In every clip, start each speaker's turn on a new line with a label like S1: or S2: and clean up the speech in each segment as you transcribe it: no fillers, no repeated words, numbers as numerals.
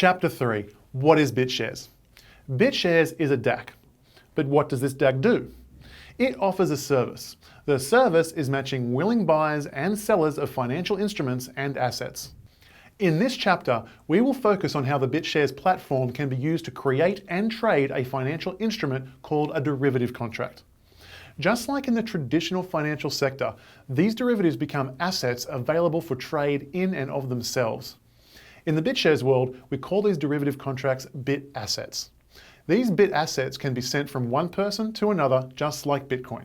S1: Chapter 3. What is BitShares? BitShares is a DAC. But what does this DAC do? It offers a service. The service is matching willing buyers and sellers of financial instruments and assets. In this chapter, we will focus on how the BitShares platform can be used to create and trade a financial instrument called a derivative contract. Just like in the traditional financial sector, these derivatives become assets available for trade in and of themselves. In the BitShares world, we call these derivative contracts bit assets. These bit assets can be sent from one person to another, just like Bitcoin.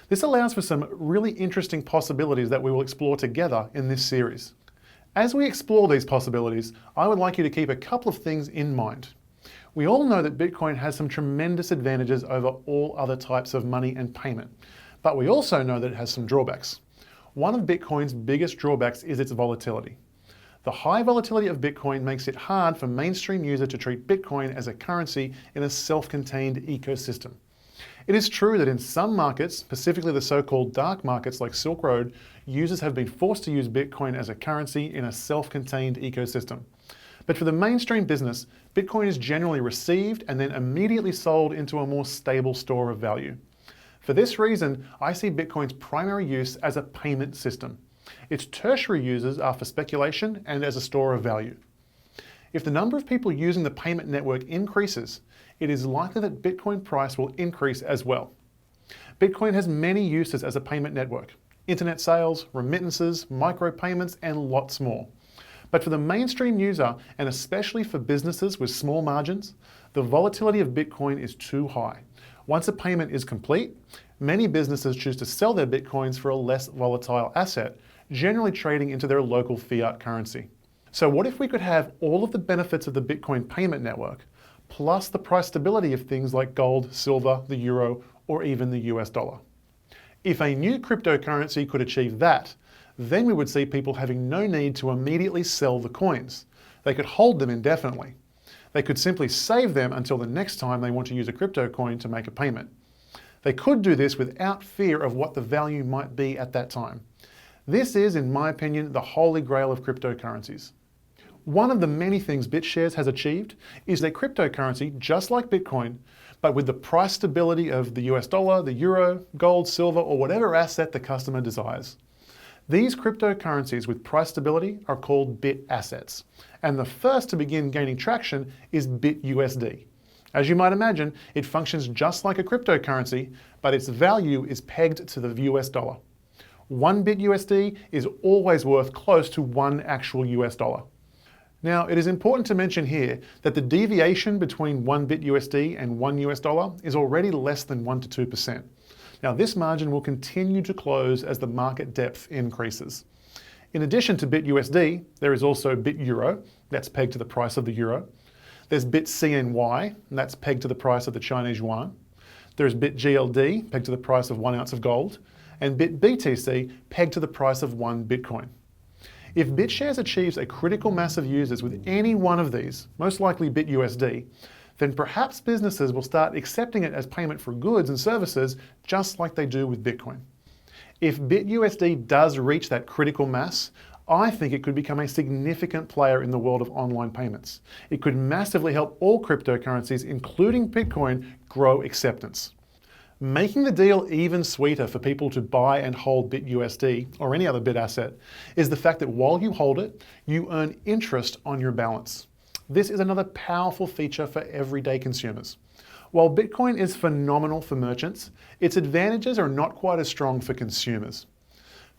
S1: This allows for some really interesting possibilities that we will explore together in this series. As we explore these possibilities, I would like you to keep a couple of things in mind. We all know that Bitcoin has some tremendous advantages over all other types of money and payment, but we also know that it has some drawbacks. One of Bitcoin's biggest drawbacks is its volatility. The high volatility of Bitcoin makes it hard for mainstream users to treat Bitcoin as a currency in a self-contained ecosystem. It is true that in some markets, specifically the so-called dark markets like Silk Road, users have been forced to use Bitcoin as a currency in a self-contained ecosystem. But for the mainstream business, Bitcoin is generally received and then immediately sold into a more stable store of value. For this reason, I see Bitcoin's primary use as a payment system. Its tertiary uses are for speculation and as a store of value. If the number of people using the payment network increases, it is likely that Bitcoin price will increase as well. Bitcoin has many uses as a payment network: internet sales, remittances, micropayments, and lots more. But for the mainstream user, and especially for businesses with small margins, the volatility of Bitcoin is too high. Once a payment is complete, many businesses choose to sell their Bitcoins for a less volatile asset, generally trading into their local fiat currency. So what if we could have all of the benefits of the Bitcoin payment network, plus the price stability of things like gold, silver, the euro, or even the US dollar? If a new cryptocurrency could achieve that, then we would see people having no need to immediately sell the coins. They could hold them indefinitely. They could simply save them until the next time they want to use a crypto coin to make a payment. They could do this without fear of what the value might be at that time. This is, in my opinion, the holy grail of cryptocurrencies. One of the many things BitShares has achieved is a cryptocurrency just like Bitcoin, but with the price stability of the US dollar, the euro, gold, silver, or whatever asset the customer desires. These cryptocurrencies with price stability are called bit assets, and the first to begin gaining traction is BitUSD. As you might imagine, it functions just like a cryptocurrency, but its value is pegged to the US dollar. One BitUSD is always worth close to one actual US dollar. Now, it is important to mention here that the deviation between one BitUSD and one US dollar is already less than 1 to 2%. Now, this margin will continue to close as the market depth increases. In addition to BitUSD, there is also BitEuro, that's pegged to the price of the euro. There's BitCNY, and that's pegged to the price of the Chinese yuan. There's BitGLD, pegged to the price of 1 ounce of gold, and BitBTC, pegged to the price of 1 Bitcoin. If BitShares achieves a critical mass of users with any one of these, most likely BitUSD, then perhaps businesses will start accepting it as payment for goods and services just like they do with Bitcoin. If BitUSD does reach that critical mass, I think it could become a significant player in the world of online payments. It could massively help all cryptocurrencies, including Bitcoin, grow acceptance. Making the deal even sweeter for people to buy and hold BitUSD or any other bit asset is the fact that while you hold it, you earn interest on your balance. This is another powerful feature for everyday consumers. While Bitcoin is phenomenal for merchants, its advantages are not quite as strong for consumers.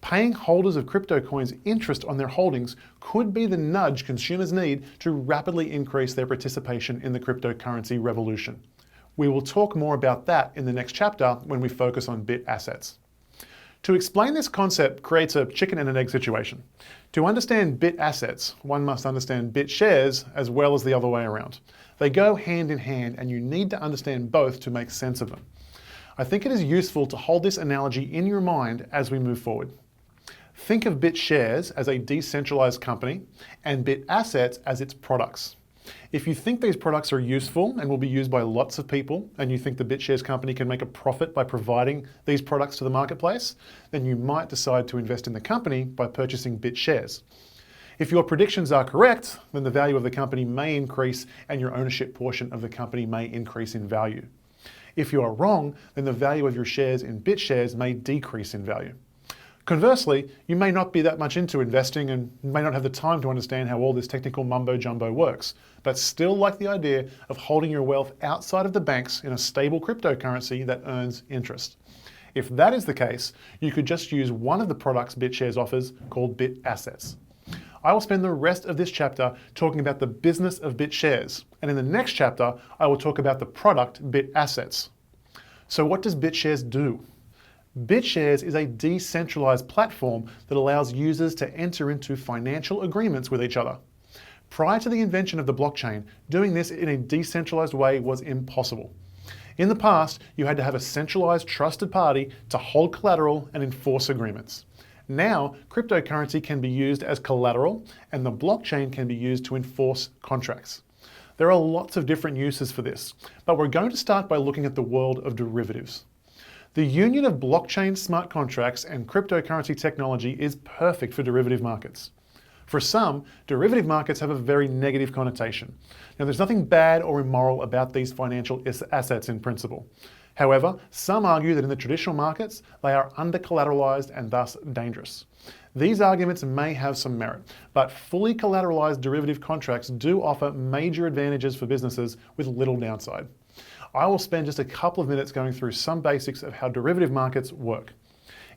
S1: Paying holders of crypto coins interest on their holdings could be the nudge consumers need to rapidly increase their participation in the cryptocurrency revolution. We will talk more about that in the next chapter when we focus on bit assets. To explain this concept creates a chicken and an egg situation. To understand bit assets, one must understand BitShares as well as the other way around. They go hand in hand, and you need to understand both to make sense of them. I think it is useful to hold this analogy in your mind as we move forward. Think of BitShares as a decentralized company and bit assets as its products. If you think these products are useful and will be used by lots of people, and you think the BitShares company can make a profit by providing these products to the marketplace, then you might decide to invest in the company by purchasing BitShares. If your predictions are correct, then the value of the company may increase and your ownership portion of the company may increase in value. If you are wrong, then the value of your shares in BitShares may decrease in value. Conversely, you may not be that much into investing and may not have the time to understand how all this technical mumbo jumbo works, but still like the idea of holding your wealth outside of the banks in a stable cryptocurrency that earns interest. If that is the case, you could just use one of the products BitShares offers called BitAssets. I will spend the rest of this chapter talking about the business of BitShares, and in the next chapter, I will talk about the product BitAssets. So what does BitShares do? BitShares is a decentralized platform that allows users to enter into financial agreements with each other. Prior to the invention of the blockchain, doing this in a decentralized way was impossible. In the past, you had to have a centralized, trusted party to hold collateral and enforce agreements. Now, cryptocurrency can be used as collateral, and the blockchain can be used to enforce contracts. There are lots of different uses for this, but we're going to start by looking at the world of derivatives. The union of blockchain smart contracts and cryptocurrency technology is perfect for derivative markets. For some, derivative markets have a very negative connotation. Now, there's nothing bad or immoral about these financial assets in principle. However, some argue that in the traditional markets, they are under-collateralized and thus dangerous. These arguments may have some merit, but fully collateralized derivative contracts do offer major advantages for businesses with little downside. I will spend just a couple of minutes going through some basics of how derivative markets work.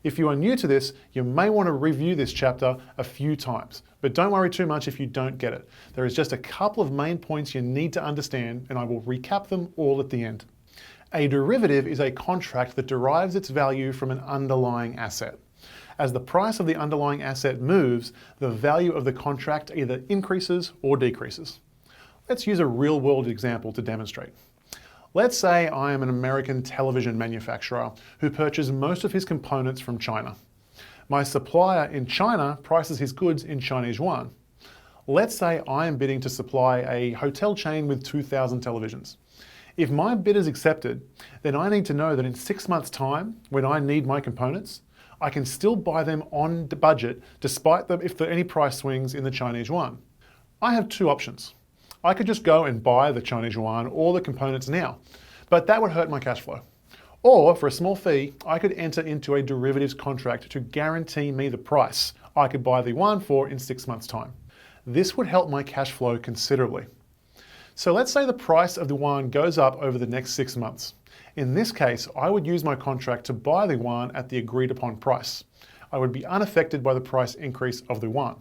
S1: If you are new to this, you may want to review this chapter a few times, but don't worry too much if you don't get it. There is just a couple of main points you need to understand, and I will recap them all at the end. A derivative is a contract that derives its value from an underlying asset. As the price of the underlying asset moves, the value of the contract either increases or decreases. Let's use a real-world example to demonstrate. Let's say I am an American television manufacturer who purchases most of his components from China. My supplier in China prices his goods in Chinese yuan. Let's say I am bidding to supply a hotel chain with 2,000 televisions. If my bid is accepted, then I need to know that in 6 months' time, when I need my components, I can still buy them on the budget despite if there are any price swings in the Chinese yuan. I have two options. I could just go and buy the Chinese yuan or the components now, but that would hurt my cash flow. Or for a small fee, I could enter into a derivatives contract to guarantee me the price I could buy the yuan for in 6 months' time. This would help my cash flow considerably. So let's say the price of the yuan goes up over the next 6 months. In this case, I would use my contract to buy the yuan at the agreed upon price. I would be unaffected by the price increase of the yuan.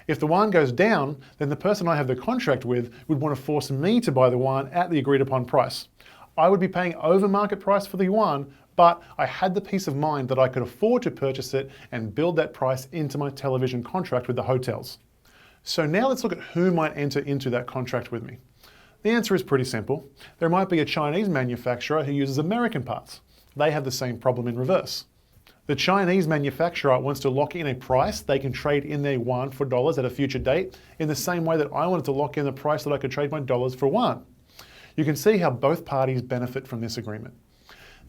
S1: If the yuan goes down, then the person I have the contract with would want to force me to buy the yuan at the agreed upon price. I would be paying over market price for the yuan, but I had the peace of mind that I could afford to purchase it and build that price into my television contract with the hotels. So now let's look at who might enter into that contract with me. The answer is pretty simple. There might be a Chinese manufacturer who uses American parts. They have the same problem in reverse. The Chinese manufacturer wants to lock in a price they can trade in their yuan for dollars at a future date in the same way that I wanted to lock in the price that I could trade my dollars for yuan. You can see how both parties benefit from this agreement.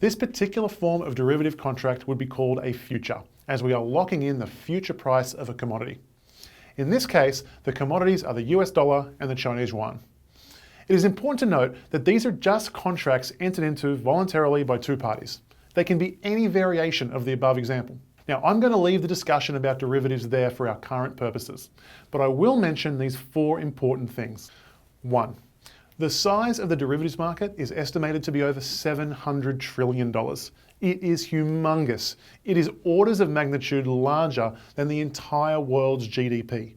S1: This particular form of derivative contract would be called a future, as we are locking in the future price of a commodity. In this case, the commodities are the US dollar and the Chinese yuan. It is important to note that these are just contracts entered into voluntarily by two parties. They can be any variation of the above example. Now, I'm going to leave the discussion about derivatives there for our current purposes, but I will mention these 4 important things. 1. The size of the derivatives market is estimated to be over $700 trillion. It is humongous. It is orders of magnitude larger than the entire world's GDP.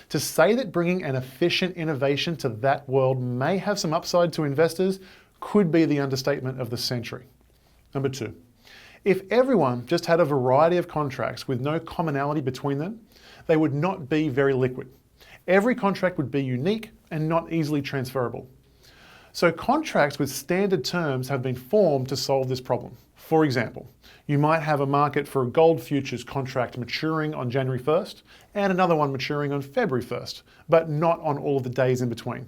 S1: To say that bringing an efficient innovation to that world may have some upside to investors could be the understatement of the century. Number 2, if everyone just had a variety of contracts with no commonality between them, they would not be very liquid. Every contract would be unique and not easily transferable. So contracts with standard terms have been formed to solve this problem. For example, you might have a market for a gold futures contract maturing on January 1st and another one maturing on February 1st, but not on all of the days in between.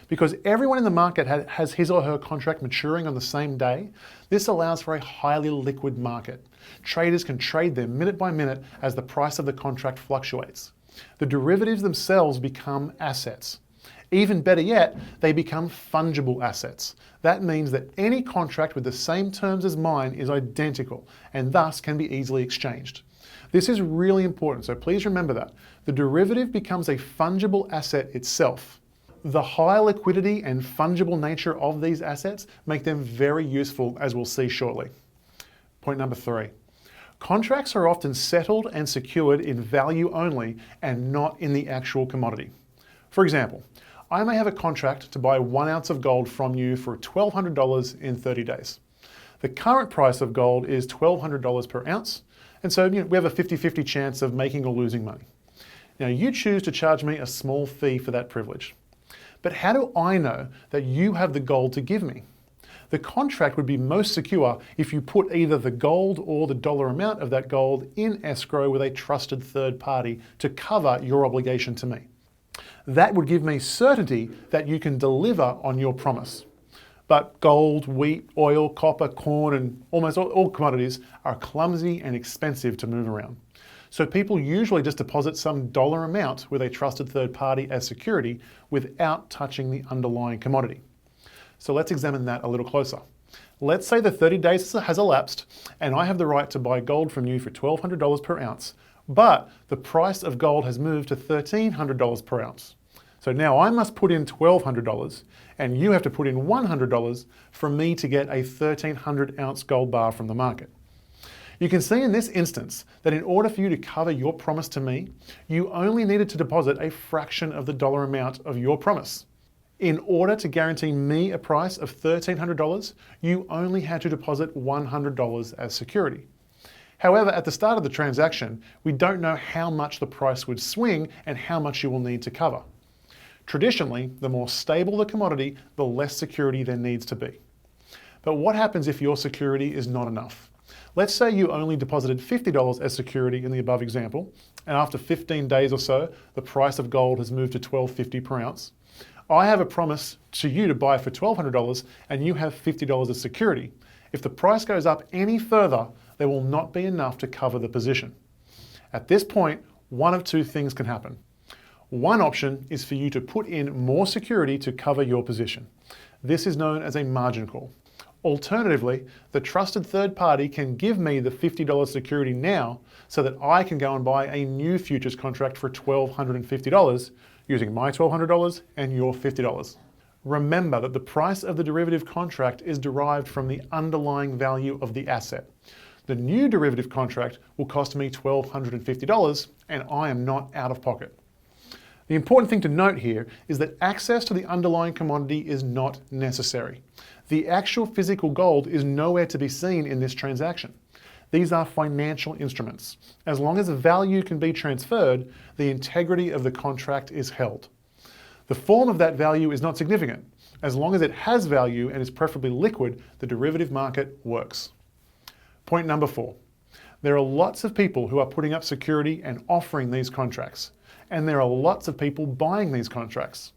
S1: Because everyone in the market has his or her contract maturing on the same day, this allows for a highly liquid market. Traders can trade them minute by minute as the price of the contract fluctuates. The derivatives themselves become assets. Even better yet, they become fungible assets. That means that any contract with the same terms as mine is identical and thus can be easily exchanged. This is really important, so please remember that. The derivative becomes a fungible asset itself. The high liquidity and fungible nature of these assets make them very useful, as we'll see shortly. Point number 3. Contracts are often settled and secured in value only and not in the actual commodity. For example, I may have a contract to buy 1 ounce of gold from you for $1,200 in 30 days. The current price of gold is $1,200 per ounce, and so we have a 50-50 chance of making or losing money. Now you choose to charge me a small fee for that privilege. But how do I know that you have the gold to give me? The contract would be most secure if you put either the gold or the dollar amount of that gold in escrow with a trusted third party to cover your obligation to me. That would give me certainty that you can deliver on your promise. But gold, wheat, oil, copper, corn, and almost all commodities are clumsy and expensive to move around. So people usually just deposit some dollar amount with a trusted third party as security without touching the underlying commodity. So let's examine that a little closer. Let's say the 30 days has elapsed and I have the right to buy gold from you for $1,200 per ounce, but the price of gold has moved to $1,300 per ounce. So now I must put in $1,200 and you have to put in $100 for me to get a 1,300 ounce gold bar from the market. You can see in this instance that in order for you to cover your promise to me, you only needed to deposit a fraction of the dollar amount of your promise. In order to guarantee me a price of $1,300, you only had to deposit $100 as security. However, at the start of the transaction, we don't know how much the price would swing and how much you will need to cover. Traditionally, the more stable the commodity, the less security there needs to be. But what happens if your security is not enough? Let's say you only deposited $50 as security in the above example, and after 15 days or so, the price of gold has moved to $12.50 per ounce. I have a promise to you to buy for $1,200 and you have $50 as security. If the price goes up any further, there will not be enough to cover the position. At this point, one of two things can happen. One option is for you to put in more security to cover your position. This is known as a margin call. Alternatively, the trusted third party can give me the $50 security now so that I can go and buy a new futures contract for $1,250 using my $1,200 and your $50. Remember that the price of the derivative contract is derived from the underlying value of the asset. The new derivative contract will cost me $1,250 and I am not out of pocket. The important thing to note here is that access to the underlying commodity is not necessary. The actual physical gold is nowhere to be seen in this transaction. These are financial instruments. As long as value can be transferred, the integrity of the contract is held. The form of that value is not significant. As long as it has value and is preferably liquid, the derivative market works. Point number 4. There are lots of people who are putting up security and offering these contracts. And there are lots of people buying these contracts.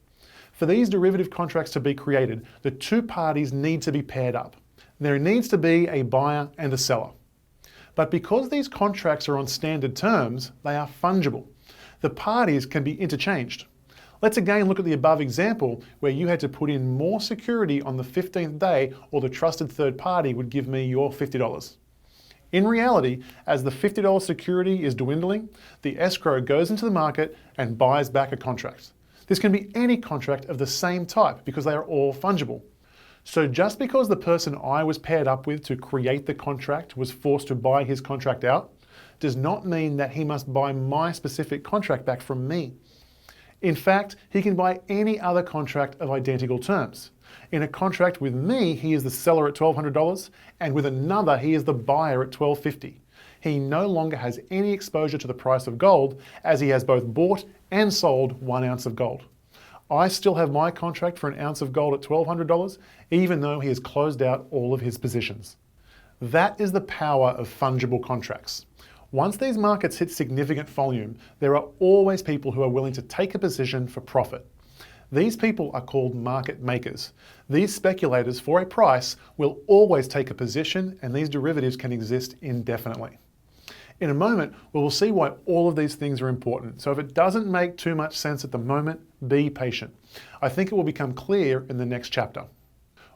S1: For these derivative contracts to be created, the two parties need to be paired up. There needs to be a buyer and a seller. But because these contracts are on standard terms, they are fungible. The parties can be interchanged. Let's again look at the above example where you had to put in more security on the 15th day or the trusted third party would give me your $50. In reality, as the $50 security is dwindling, the escrow goes into the market and buys back a contract. This can be any contract of the same type because they are all fungible. So just because the person I was paired up with to create the contract was forced to buy his contract out, does not mean that he must buy my specific contract back from me. In fact, he can buy any other contract of identical terms. In a contract with me, he is the seller at $1,200, and with another, he is the buyer at $1,250. He no longer has any exposure to the price of gold, as he has both bought and sold 1 ounce of gold. I still have my contract for an ounce of gold at $1,200, even though he has closed out all of his positions. That is the power of fungible contracts. Once these markets hit significant volume, there are always people who are willing to take a position for profit. These people are called market makers. These speculators for a price will always take a position, and these derivatives can exist indefinitely. In a moment, we will see why all of these things are important. So if it doesn't make too much sense at the moment, be patient. I think it will become clear in the next chapter.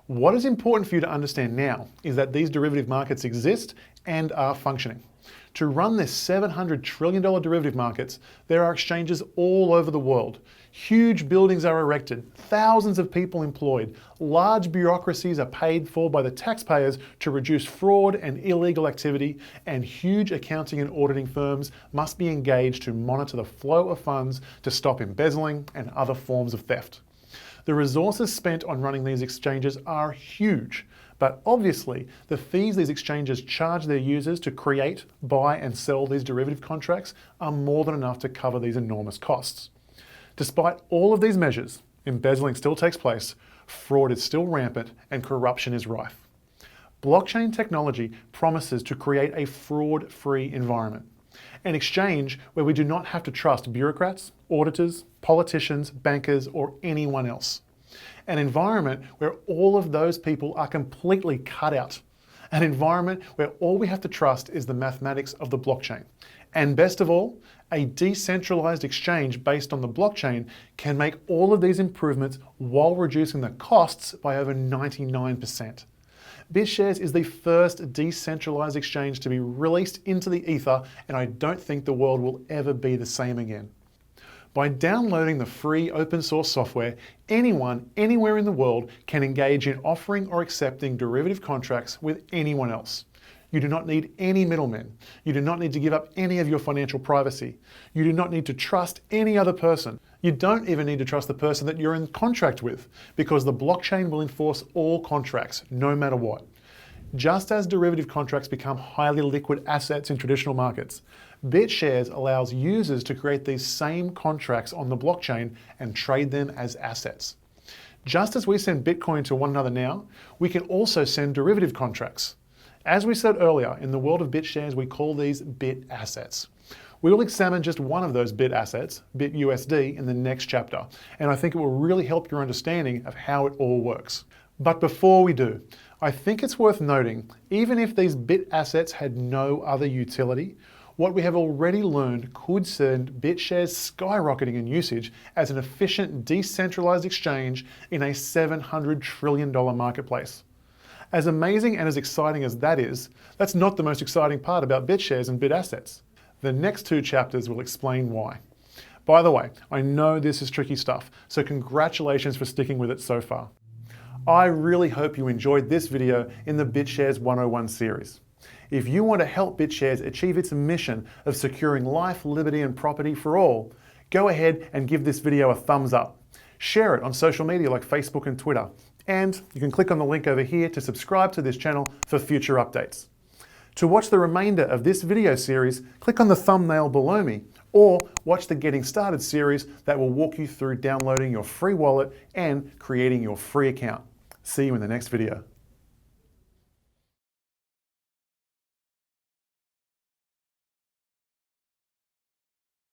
S1: What is important for you to understand now is that these derivative markets exist and are functioning. To run their $700 trillion derivative markets, there are exchanges all over the world. Huge buildings are erected, thousands of people employed, large bureaucracies are paid for by the taxpayers to reduce fraud and illegal activity, and huge accounting and auditing firms must be engaged to monitor the flow of funds to stop embezzling and other forms of theft. The resources spent on running these exchanges are huge, but obviously the fees these exchanges charge their users to create, buy and sell these derivative contracts are more than enough to cover these enormous costs. Despite all of these measures, embezzling still takes place, fraud is still rampant, and corruption is rife. Blockchain technology promises to create a fraud-free environment, an exchange where we do not have to trust bureaucrats, auditors, politicians, bankers, or anyone else. An environment where all of those people are completely cut out. An environment where all we have to trust is the mathematics of the blockchain. And best of all, a decentralized exchange based on the blockchain can make all of these improvements while reducing the costs by over 99%. BitShares is the first decentralized exchange to be released into the ether, and I don't think the world will ever be the same again. By downloading the free open source software, anyone, anywhere in the world can engage in offering or accepting derivative contracts with anyone else. You do not need any middlemen. You do not need to give up any of your financial privacy. You do not need to trust any other person. You don't even need to trust the person that you're in contract with, because the blockchain will enforce all contracts, no matter what. Just as derivative contracts become highly liquid assets in traditional markets, BitShares allows users to create these same contracts on the blockchain and trade them as assets. Just as we send Bitcoin to one another now, we can also send derivative contracts. As we said earlier, in the world of BitShares, we call these bit assets. We will examine just one of those bit assets, BitUSD, in the next chapter, and I think it will really help your understanding of how it all works. But before we do, I think it's worth noting, even if these bit assets had no other utility, what we have already learned could send BitShares skyrocketing in usage as an efficient, decentralized exchange in a $700 trillion marketplace. As amazing and as exciting as that is, that's not the most exciting part about BitShares and bit assets. The next two chapters will explain why. By the way, I know this is tricky stuff, so congratulations for sticking with it so far. I really hope you enjoyed this video in the BitShares 101 series. If you want to help BitShares achieve its mission of securing life, liberty, and property for all, go ahead and give this video a thumbs up. Share it on social media like Facebook and Twitter. And you can click on the link over here to subscribe to this channel for future updates. To watch the remainder of this video series, click on the thumbnail below me, or watch the Getting Started series that will walk you through downloading your free wallet and creating your free account. See you in the next video.